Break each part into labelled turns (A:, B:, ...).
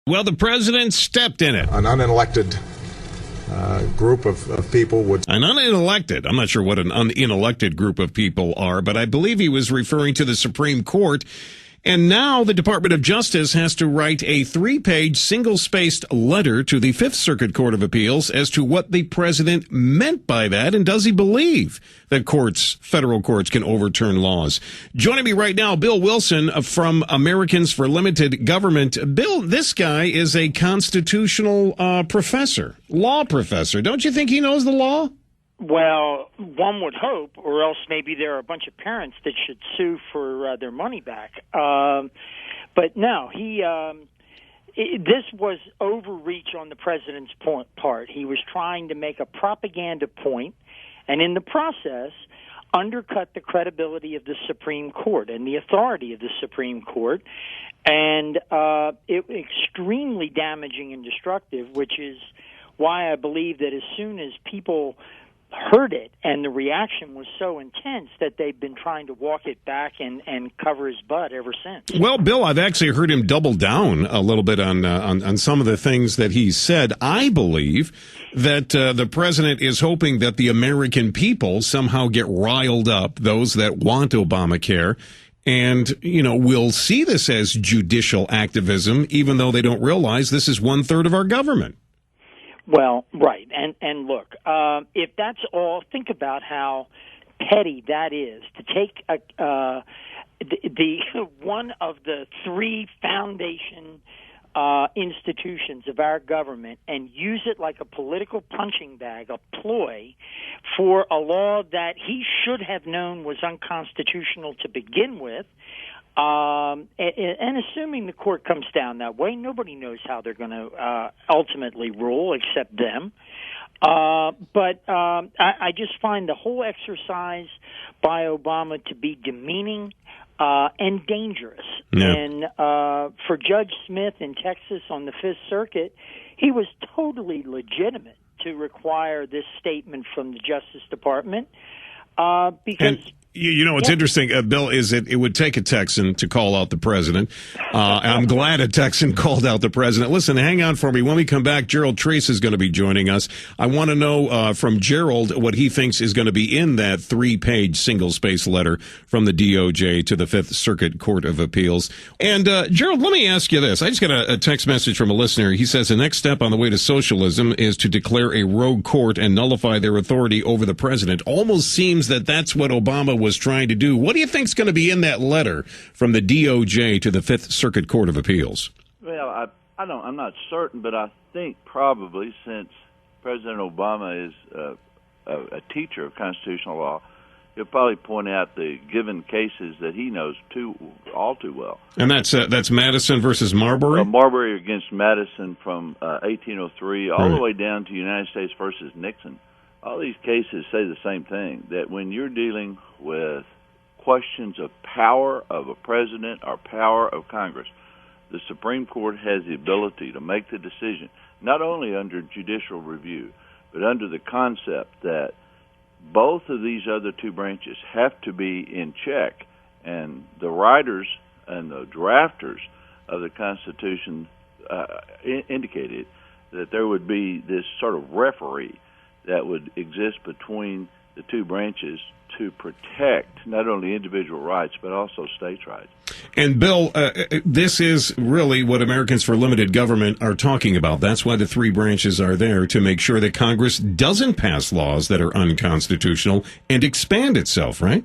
A: Well, the president stepped in it.
B: An unelected group of people would...
A: An unelected, I'm not sure what an unelected group of people are, but I believe he was referring to the Supreme Court. And now the Department of Justice has to write a 3-page, single-spaced letter to the Fifth Circuit Court of Appeals as to what the president meant by that, and does he believe that federal courts can overturn laws. Joining me right now, Bill Wilson from Americans for Limited Govt. Bill, this guy is a constitutional professor, law professor. Don't you think he knows the law?
C: Well, one would hope, or else maybe there are a bunch of parents that should sue for their money back. But no, this was overreach on the president's part. He was trying to make a propaganda point, and in the process, undercut the credibility of the Supreme Court and the authority of the Supreme Court, and it extremely damaging and destructive, which is why I believe that as soon as people heard it and the reaction was so intense that they've been trying to walk it back and cover his butt ever since.
A: Well, Bill, I've actually heard him double down a little bit on some of the things that he said. I believe that the president is hoping that the American people somehow get riled up, those that want Obamacare, and, will see this as judicial activism, even though they don't realize this is 1/3 of our government.
C: Well, right, and look, if that's all, think about how petty that is to take the one of the 3 foundation institutions of our government and use it like a political punching bag, a ploy for a law that he should have known was unconstitutional to begin with. And assuming the court comes down that way, nobody knows how they're going to ultimately rule except them. But I just find the whole exercise by Obama to be demeaning and dangerous.
A: Yeah.
C: And for Judge Smith in Texas on the Fifth Circuit, he was totally legitimate to require this statement from the Justice Department because...
A: What's interesting, Bill, is it would take a Texan to call out the president. I'm glad a Texan called out the president. Listen, hang on for me. When we come back, Gerald Treece is going to be joining us. I want to know from Gerald what he thinks is going to be in that 3-page single-space letter from the DOJ to the Fifth Circuit Court of Appeals. And, Gerald, let me ask you this. I just got a text message from a listener. He says the next step on the way to socialism is to declare a rogue court and nullify their authority over the president. Almost seems that that's what Obama was trying to do. What do you think is going to be in that letter from the DOJ to the Fifth Circuit Court of Appeals?
D: Well, I'm not certain, but I think probably since President Obama is a teacher of constitutional law, he'll probably point out the given cases that he knows all too well.
A: And that's Madison versus Marbury?
D: Marbury against Madison from 1803 all the way down to United States versus Nixon. All these cases say the same thing, that when you're dealing with questions of power of a president or power of Congress, the Supreme Court has the ability to make the decision, not only under judicial review, but under the concept that both of these other 2 branches have to be in check, and the writers and the drafters of the Constitution indicated that there would be this sort of referee that would exist between the 2 branches to protect not only individual rights but also states' rights.
A: And, Bill, this is really what Americans for Limited Govt are talking about. That's why the 3 branches are there, to make sure that Congress doesn't pass laws that are unconstitutional and expand itself, right?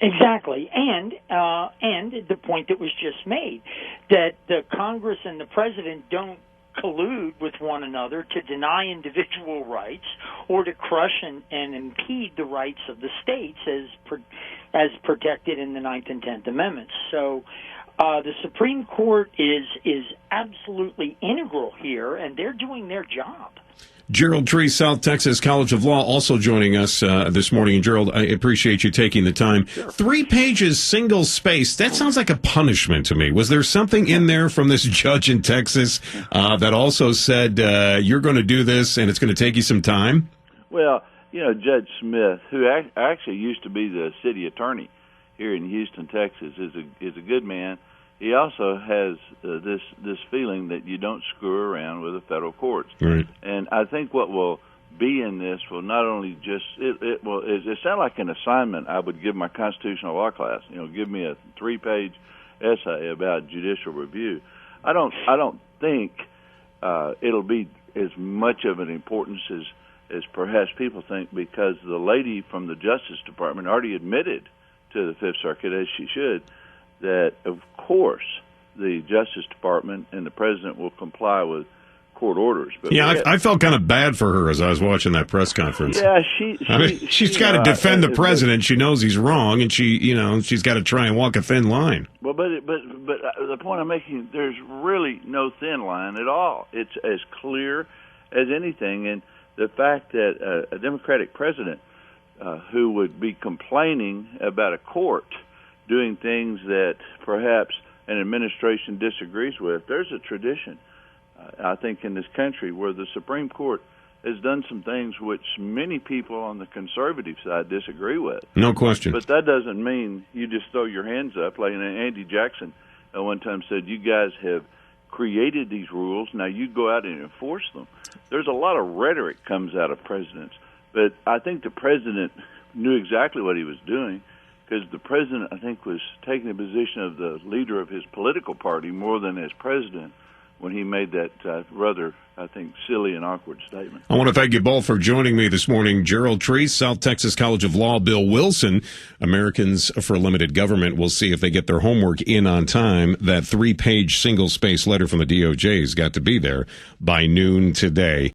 C: Exactly, and the point that was just made, that the Congress and the president don't collude with one another to deny individual rights or to crush and impede the rights of the states as protected in the 9th and 10th Amendments. So the Supreme Court is absolutely integral here, and they're doing their job.
A: Gerald Treece, South Texas College of Law, also joining us this morning. And Gerald, I appreciate you taking the time. Sure. 3 pages, single space. That sounds like a punishment to me. Was there something in there from this judge in Texas that also said you're going to do this and it's going to take you some time?
D: Well, Judge Smith, who actually used to be the city attorney here in Houston, Texas, is a good man. he also has this feeling that you don't screw around with the federal courts.
A: Right.
D: And I think what will be in this will not only just it sounds like an assignment I would give my constitutional law class. Give me a 3-page essay about judicial review. I don't think it'll be as much of an importance as perhaps people think, because the lady from the Justice Department already admitted to the Fifth Circuit, as she should, that of course the Justice Department and the President will comply with court orders. But
A: yeah, I felt kind of bad for her as I was watching that press conference.
D: Yeah,
A: she's got to defend the president. She knows he's wrong, and she's got to try and walk a thin line.
D: Well, but the point I'm making, there's really no thin line at all. It's as clear as anything, and the fact that a Democratic president who would be complaining about a court doing things that perhaps an administration disagrees with, there's a tradition, I think, in this country where the Supreme Court has done some things which many people on the conservative side disagree with.
A: No question.
D: But that doesn't mean you just throw your hands up. Like Andy Jackson one time said, you guys have created these rules, now you go out and enforce them. There's a lot of rhetoric comes out of presidents, but I think the president knew exactly what he was doing, because the president, I think, was taking the position of the leader of his political party more than as president when he made that rather, I think, silly and awkward statement.
A: I want to thank you both for joining me this morning. Gerald Treece, South Texas College of Law, Bill Wilson, Americans for Limited Government. We'll see if they get their homework in on time. That 3-page single-space letter from the DOJ has got to be there by noon today.